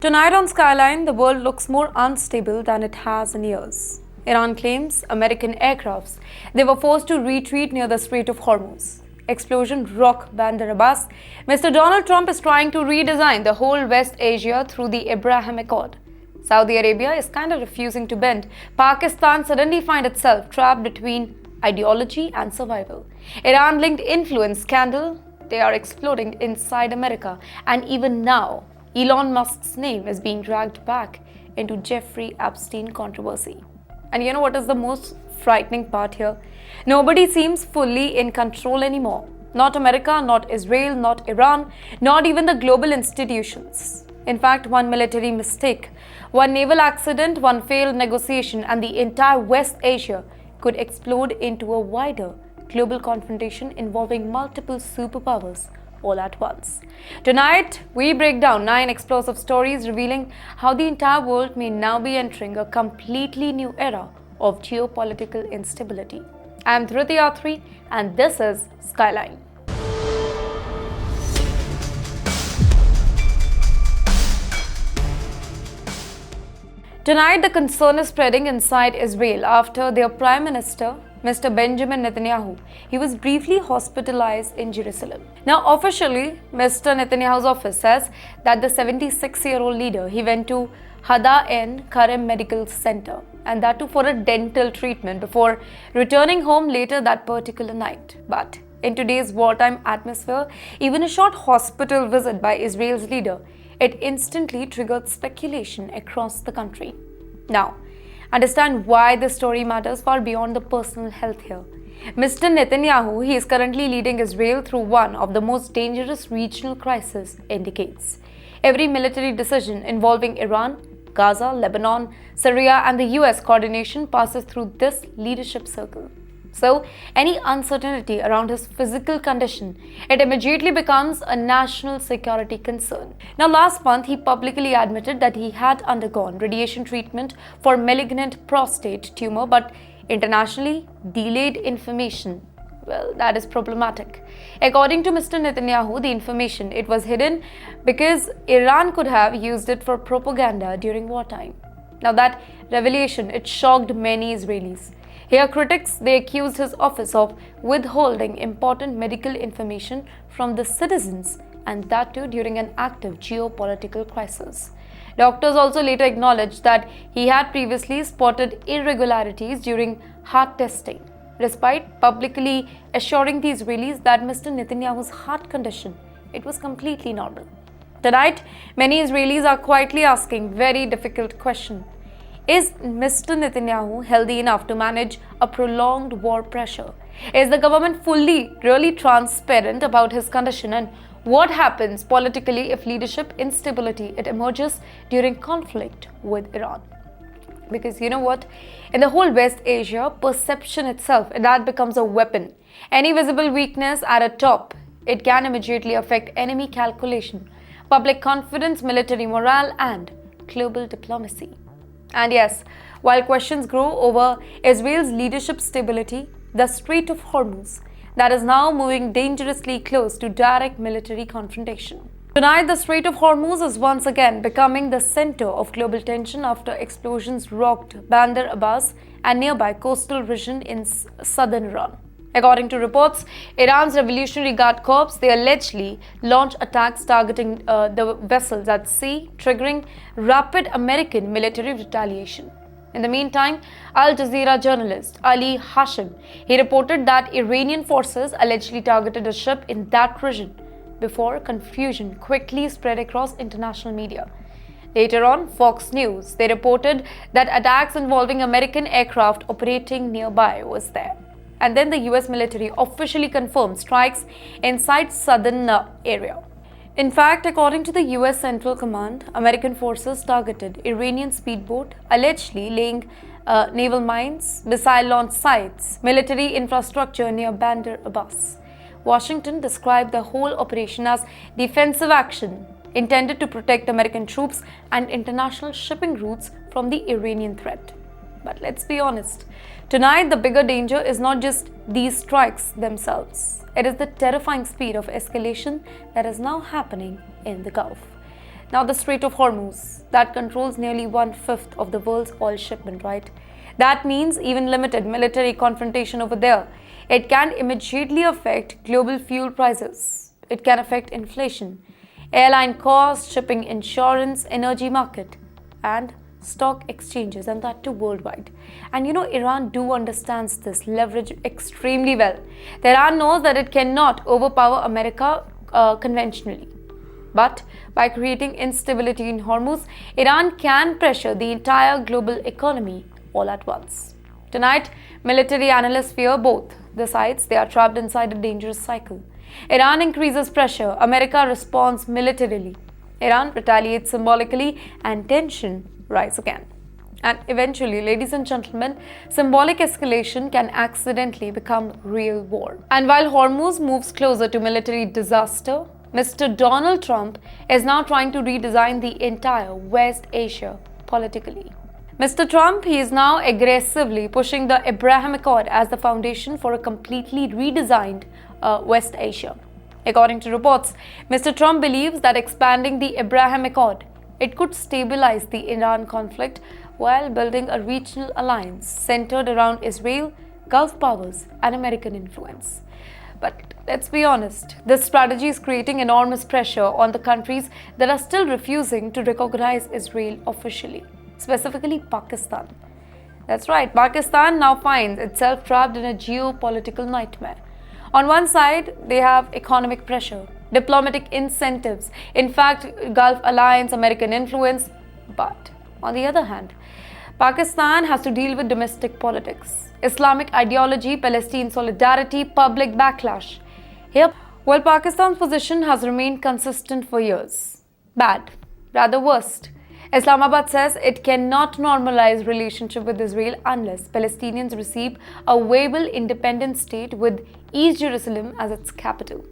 Tonight on Skyline, the world looks more unstable than it has in years. Iran claims American aircrafts they were forced to retreat near the Strait of Hormuz. Explosion rock Bandar Abbas. Mr. Donald Trump is trying to redesign the whole West Asia through the Abraham Accord. Saudi Arabia is kind of refusing to bend. Pakistan suddenly finds itself trapped between ideology and survival. Iran-linked influence scandal, they are exploding inside America. And even now, Elon Musk's name is being dragged back into Jeffrey Epstein controversy. And you know what is the most frightening part here? Nobody seems fully in control anymore. Not America, not Israel, not Iran, not even the global institutions. In fact, one military mistake, one naval accident, one failed negotiation, and the entire West Asia could explode into a wider global confrontation involving multiple superpowers all at once. Tonight, we break down 9 explosive stories revealing how the entire world may now be entering a completely new era of geopolitical instability. I am Driti Atri, and this is Skyline. Tonight, the concern is spreading inside Israel after their Prime Minister, Mr. Benjamin Netanyahu, he was briefly hospitalized in Jerusalem. Now, officially, Mr. Netanyahu's office says that the 76-year-old leader, he went to Hada en Karem Medical Center, and that too for a dental treatment before returning home later that particular night. But in today's wartime atmosphere, even a short hospital visit by Israel's leader, it instantly triggered speculation across the country. Now, understand why this story matters far beyond the personal health here. Mr. Netanyahu, he is currently leading Israel through one of the most dangerous regional crises in decades. Every military decision involving Iran, Gaza, Lebanon, Syria, and the US coordination passes through this leadership circle. So, any uncertainty around his physical condition, it immediately becomes a national security concern. Now, last month, he publicly admitted that he had undergone radiation treatment for malignant prostate tumor, but internationally, delayed information, well, that is problematic. According to Mr. Netanyahu, the information, it was hidden because Iran could have used it for propaganda during wartime. Now, that revelation, it shocked many Israelis. Here, critics, they accused his office of withholding important medical information from the citizens, and that too during an active geopolitical crisis. Doctors also later acknowledged that he had previously spotted irregularities during heart testing, despite publicly assuring the Israelis that Mr. Netanyahu's heart condition, it was completely normal. Tonight, many Israelis are quietly asking very difficult question. Is Mr. Netanyahu healthy enough to manage a prolonged war pressure? Is the government really transparent about his condition? And what happens politically if leadership instability it emerges during conflict with Iran? Because you know what? In the whole West Asia, perception itself, that becomes a weapon. Any visible weakness at a top, it can immediately affect enemy calculation, public confidence, military morale, and global diplomacy. And yes, while questions grow over Israel's leadership stability, the Strait of Hormuz that is now moving dangerously close to direct military confrontation. Tonight, the Strait of Hormuz is once again becoming the center of global tension after explosions rocked Bandar Abbas and nearby coastal region in southern Iran. According to reports, Iran's Revolutionary Guard Corps, they allegedly launched attacks targeting the vessels at sea, triggering rapid American military retaliation. In the meantime, Al Jazeera journalist Ali Hashim, he reported that Iranian forces allegedly targeted a ship in that region before confusion quickly spread across international media. Later on, Fox News, they reported that attacks involving American aircraft operating nearby was there. And then the US military officially confirmed strikes inside southern area. In fact, according to the US Central Command, American forces targeted Iranian speedboat, allegedly laying naval mines, missile launch sites, military infrastructure near Bandar Abbas. Washington described the whole operation as defensive action intended to protect American troops and international shipping routes from the Iranian threat. But let's be honest, tonight the bigger danger is not just these strikes themselves. It is the terrifying speed of escalation that is now happening in the Gulf. Now, the Strait of Hormuz, that controls nearly 1/5 of the world's oil shipment, right? That means even limited military confrontation over there, it can immediately affect global fuel prices. It can affect inflation, airline costs, shipping insurance, energy market, and stock exchanges, and that too worldwide. And Iran do understands this leverage extremely well. Iran knows that it cannot overpower America conventionally. But by creating instability in Hormuz, Iran can pressure the entire global economy all at once. Tonight, military analysts fear both the sides. They are trapped inside a dangerous cycle. Iran increases pressure, America responds militarily. Iran retaliates symbolically, and tension rise again. And eventually, ladies and gentlemen, symbolic escalation can accidentally become real war. And while Hormuz moves closer to military disaster, Mr. Donald Trump is now trying to redesign the entire West Asia politically. Mr. Trump, he is now aggressively pushing the Abraham Accord as the foundation for a completely redesigned West Asia. According to reports, Mr. Trump believes that expanding the Abraham Accord, it could stabilize the Iran conflict while building a regional alliance centered around Israel, Gulf powers, and American influence. But let's be honest, this strategy is creating enormous pressure on the countries that are still refusing to recognize Israel officially, specifically Pakistan. That's right, Pakistan now finds itself trapped in a geopolitical nightmare. On one side, they have economic pressure, diplomatic incentives, in fact, Gulf alliance, American influence. But on the other hand, Pakistan has to deal with domestic politics, Islamic ideology, Palestine solidarity, public backlash. Here, while Pakistan's position has remained consistent for years, bad, rather worst. Islamabad says it cannot normalize relationship with Israel unless Palestinians receive a viable independent state with East Jerusalem as its capital.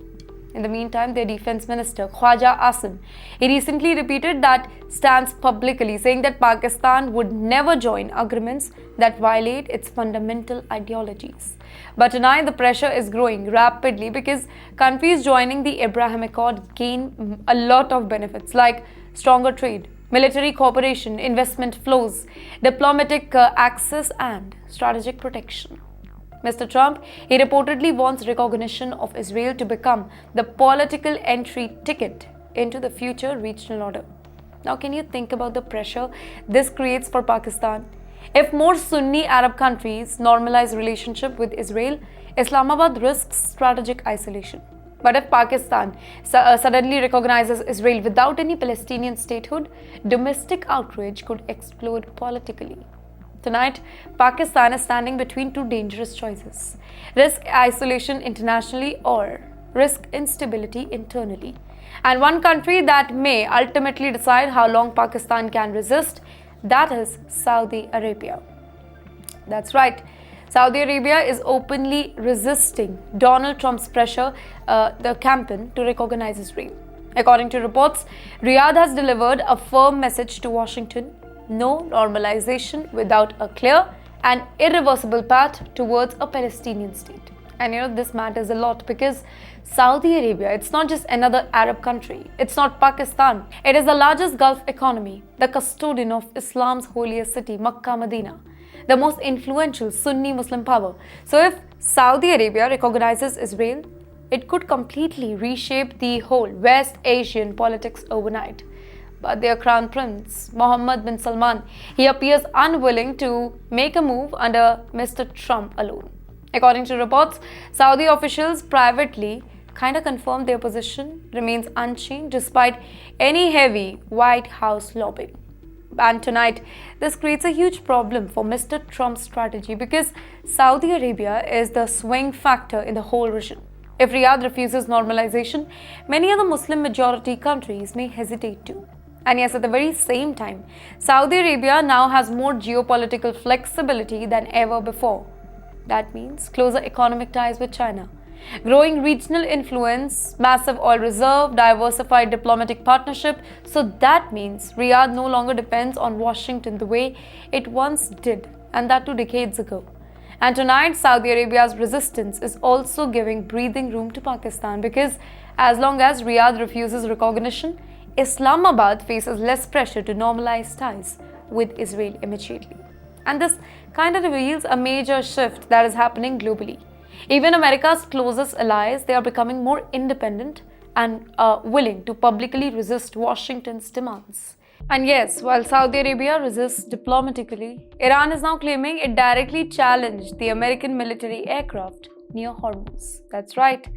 In the meantime, their defense minister, Khwaja Asim, he recently repeated that stance publicly, saying that Pakistan would never join agreements that violate its fundamental ideologies. But tonight, the pressure is growing rapidly because countries joining the Abraham Accord gain a lot of benefits like stronger trade, military cooperation, investment flows, diplomatic access, and strategic protection. Mr. Trump, he reportedly wants recognition of Israel to become the political entry ticket into the future regional order. Now, can you think about the pressure this creates for Pakistan? If more Sunni Arab countries normalize relationship with Israel, Islamabad risks strategic isolation. But if Pakistan suddenly recognizes Israel without any Palestinian statehood, domestic outrage could explode politically. Tonight, Pakistan is standing between two dangerous choices: risk isolation internationally or risk instability internally. And one country that may ultimately decide how long Pakistan can resist, that is Saudi Arabia. That's right. Saudi Arabia is openly resisting Donald Trump's pressure, the campaign to recognize Israel. According to reports, Riyadh has delivered a firm message to Washington: no normalization without a clear and irreversible path towards a Palestinian state. And this matters a lot because Saudi Arabia, it's not just another Arab country. It's not Pakistan. It is the largest Gulf economy, the custodian of Islam's holiest city, Makkah, Medina, the most influential Sunni Muslim power. So if Saudi Arabia recognizes Israel, it could completely reshape the whole West Asian politics overnight. But their crown prince, Mohammed bin Salman, he appears unwilling to make a move under Mr. Trump alone. According to reports, Saudi officials privately kind of confirmed their position remains unchanged despite any heavy White House lobbying. And tonight, this creates a huge problem for Mr. Trump's strategy because Saudi Arabia is the swing factor in the whole region. If Riyadh refuses normalization, many other Muslim majority countries may hesitate too. And yes, at the very same time, Saudi Arabia now has more geopolitical flexibility than ever before. That means closer economic ties with China, growing regional influence, massive oil reserve, diversified diplomatic partnership. So that means Riyadh no longer depends on Washington the way it once did, and that 2 decades ago. And tonight, Saudi Arabia's resistance is also giving breathing room to Pakistan because as long as Riyadh refuses recognition, Islamabad faces less pressure to normalize ties with Israel immediately. And this kind of reveals a major shift that is happening globally. Even America's closest allies, they are becoming more independent and willing to publicly resist Washington's demands. And yes, while Saudi Arabia resists diplomatically, Iran is now claiming it directly challenged the American military aircraft near Hormuz. That's right.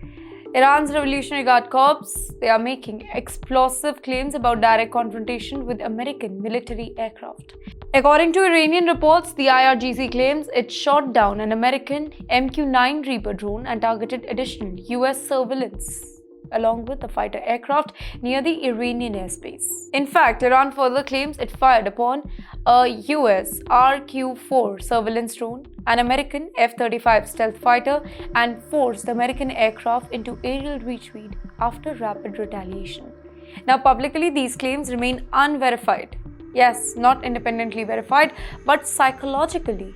Iran's Revolutionary Guard Corps, they are making explosive claims about direct confrontation with American military aircraft. According to Iranian reports, the IRGC claims it shot down an American MQ-9 Reaper drone and targeted additional US surveillance along with the fighter aircraft near the Iranian airspace. In fact, Iran further claims it fired upon a US RQ-4 surveillance drone, an American F-35 stealth fighter, and forced the American aircraft into aerial retreat after rapid retaliation. Now, publicly, these claims remain unverified. Yes, not independently verified, but psychologically,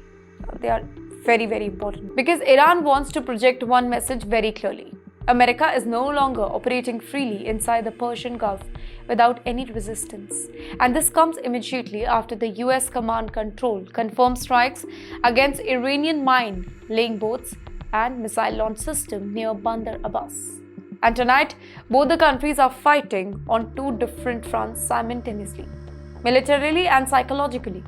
they are very, very important. Because Iran wants to project one message very clearly. America is no longer operating freely inside the Persian Gulf without any resistance. And this comes immediately after the US command control confirmed strikes against Iranian mine-laying boats and missile launch system near Bandar Abbas. And tonight, both the countries are fighting on two different fronts simultaneously, militarily and psychologically.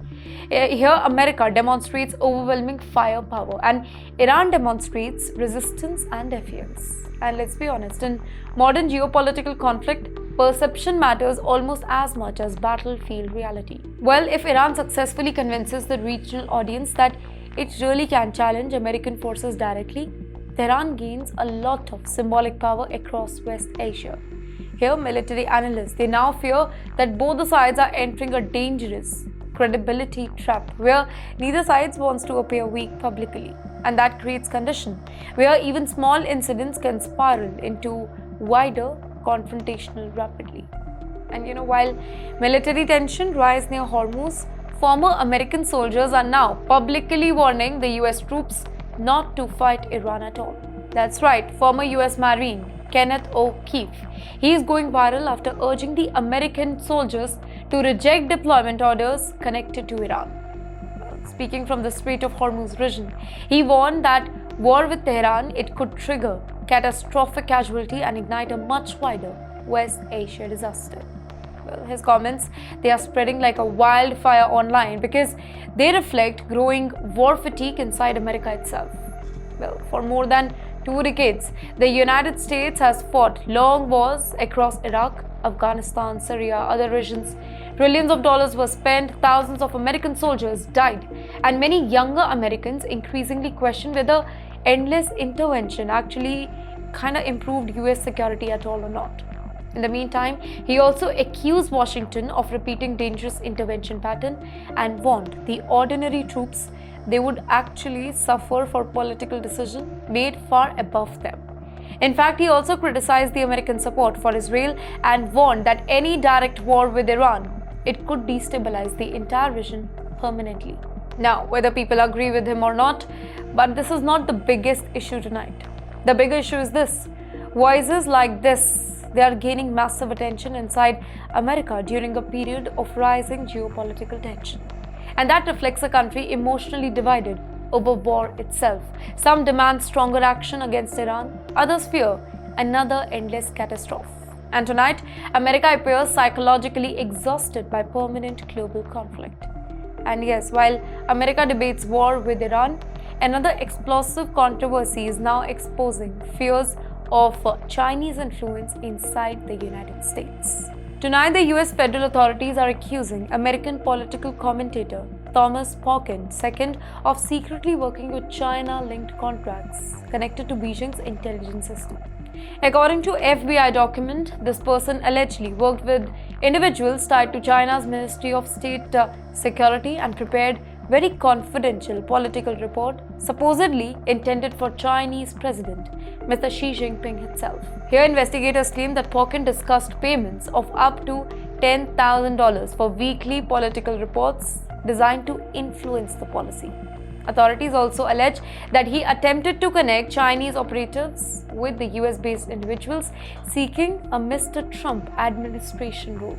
Here, America demonstrates overwhelming firepower and Iran demonstrates resistance and defiance. And let's be honest, in modern geopolitical conflict, perception matters almost as much as battlefield reality. Well, if Iran successfully convinces the regional audience that it really can challenge American forces directly, Tehran gains a lot of symbolic power across West Asia. Here, military analysts, they now fear that both the sides are entering a dangerous credibility trap where neither side wants to appear weak publicly. And that creates condition where even small incidents can spiral into wider confrontational rapidly. And while military tension rise near Hormuz, former American soldiers are now publicly warning the US troops not to fight Iran at all. That's right, former US Marine Kenneth O'Keefe. He is going viral after urging the American soldiers to reject deployment orders connected to Iran. Speaking from the Strait of Hormuz region, he warned that war with Tehran, it could trigger catastrophic casualty and ignite a much wider West Asia disaster. Well, his comments, they are spreading like a wildfire online because they reflect growing war fatigue inside America itself. Well, for more than 2 decades, the United States has fought long wars across Iraq, Afghanistan, Syria, other regions. Trillions of dollars were spent, thousands of American soldiers died, and many younger Americans increasingly question whether endless intervention actually kind of improved US security at all or not. In the meantime, he also accused Washington of repeating dangerous intervention pattern and warned the ordinary troops they would actually suffer for political decisions made far above them. In fact, he also criticized the American support for Israel and warned that any direct war with Iran, it could destabilize the entire region permanently. Now, whether people agree with him or not, but this is not the biggest issue tonight. The bigger issue is this. Voices like this, they are gaining massive attention inside America during a period of rising geopolitical tension. And that reflects a country emotionally divided over war itself. Some demand stronger action against Iran, others fear another endless catastrophe. And tonight, America appears psychologically exhausted by permanent global conflict. And yes, while America debates war with Iran, another explosive controversy is now exposing fears of Chinese influence inside the United States. Tonight, the US federal authorities are accusing American political commentator Thomas Pauken II of secretly working with China-linked contracts connected to Beijing's intelligence system. According to FBI document, this person allegedly worked with individuals tied to China's Ministry of State Security and prepared very confidential political report supposedly intended for Chinese President Mr. Xi Jinping himself. Here, investigators claim that Pauken discussed payments of up to $10,000 for weekly political reports designed to influence the policy. Authorities also allege that he attempted to connect Chinese operatives with the US-based individuals seeking a Mr. Trump administration role.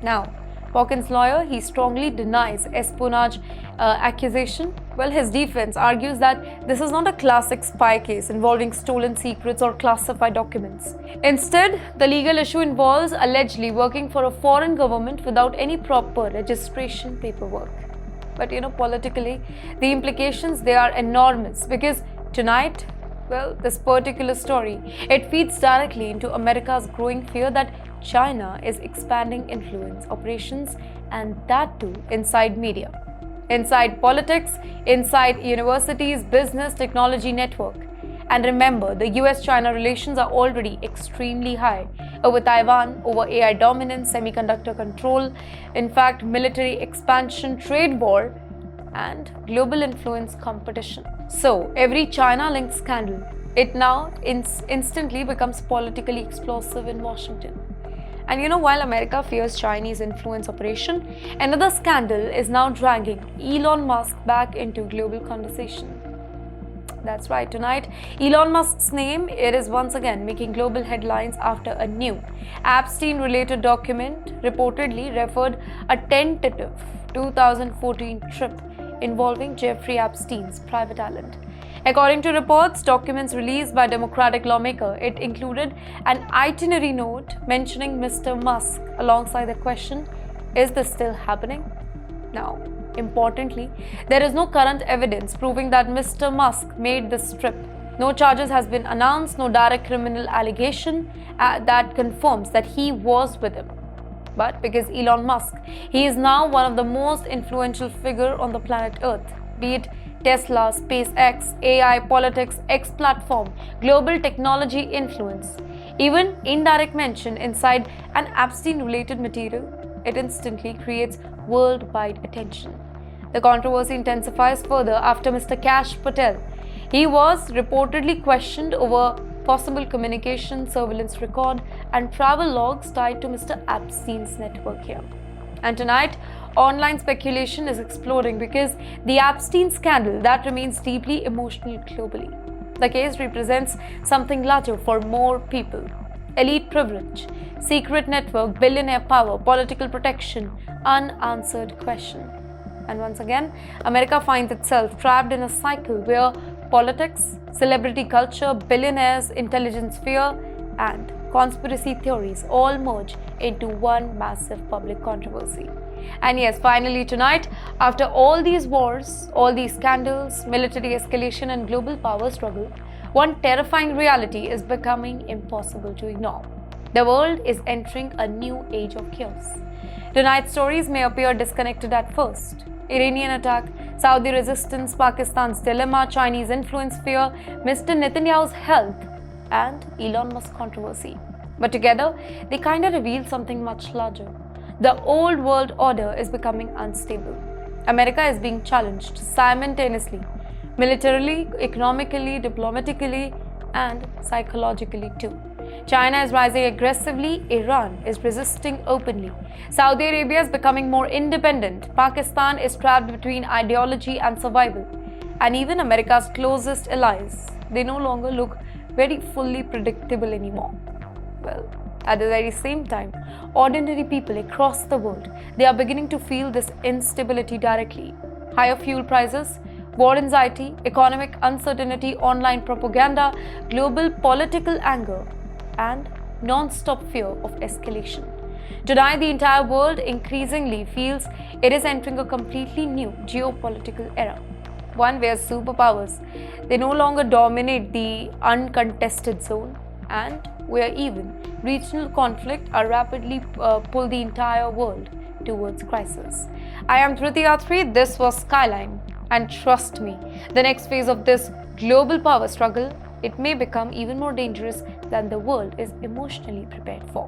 Now, Pokin's lawyer, he strongly denies espionage accusation. Well, his defense argues that this is not a classic spy case involving stolen secrets or classified documents. Instead, the legal issue involves allegedly working for a foreign government without any proper registration paperwork. But politically, the implications, they are enormous, because tonight, well, this particular story, it feeds directly into America's growing fear that China is expanding influence operations, and that too inside media, inside politics, inside universities, business, technology network. And remember, the US-China relations are already extremely high over Taiwan, over AI dominance, semiconductor control, in fact, military expansion, trade war, and global influence competition. So, every China-linked scandal, it now instantly becomes politically explosive in Washington. And while America fears Chinese influence operation, another scandal is now dragging Elon Musk back into global conversation. That's right, tonight, Elon Musk's name, it is once again making global headlines after a new Epstein-related document reportedly referred a tentative 2014 trip involving Jeffrey Epstein's private island. According to reports, documents released by Democratic lawmaker, it included an itinerary note mentioning Mr. Musk alongside the question, is this still happening? Now, importantly, there is no current evidence proving that Mr. Musk made this trip. No charges has been announced, no direct criminal allegation that confirms that he was with him. But because Elon Musk, he is now one of the most influential figure on the planet Earth, be it Tesla, SpaceX, AI, politics, X platform, global technology influence, even indirect mention inside an Epstein-related material, it instantly creates worldwide attention. The controversy intensifies further after Mr. Kash Patel. He was reportedly questioned over possible communication, surveillance record, and travel logs tied to Mr. Epstein's network here. And tonight, online speculation is exploding because the Epstein scandal, that remains deeply emotional globally. The case represents something larger for more people. Elite privilege, secret network, billionaire power, political protection, unanswered question. And once again, America finds itself trapped in a cycle where politics, celebrity culture, billionaires, intelligence sphere, and conspiracy theories all merge into one massive public controversy. And yes, finally tonight, after all these wars, all these scandals, military escalation, and global power struggle, one terrifying reality is becoming impossible to ignore. The world is entering a new age of chaos. Tonight's stories may appear disconnected at first. Iranian attack, Saudi resistance, Pakistan's dilemma, Chinese influence fear, Mr. Netanyahu's health, and Elon Musk controversy. But together, they kind of reveal something much larger. The old world order is becoming unstable. America is being challenged simultaneously, militarily, economically, diplomatically, and psychologically too. China is rising aggressively, Iran is resisting openly. Saudi Arabia is becoming more independent, Pakistan is trapped between ideology and survival. And even America's closest allies, they no longer look very fully predictable anymore. Well, at the very same time, ordinary people across the world, they are beginning to feel this instability directly. Higher fuel prices, war anxiety, economic uncertainty, online propaganda, global political anger, and non-stop fear of escalation. Today, the entire world increasingly feels it is entering a completely new geopolitical era. One where superpowers, they no longer dominate the uncontested zone, and where even regional conflict are rapidly pull the entire world towards crisis. I am Driti Atri, this was Skyline, and trust me, the next phase of this global power struggle, it may become even more dangerous than the world is emotionally prepared for.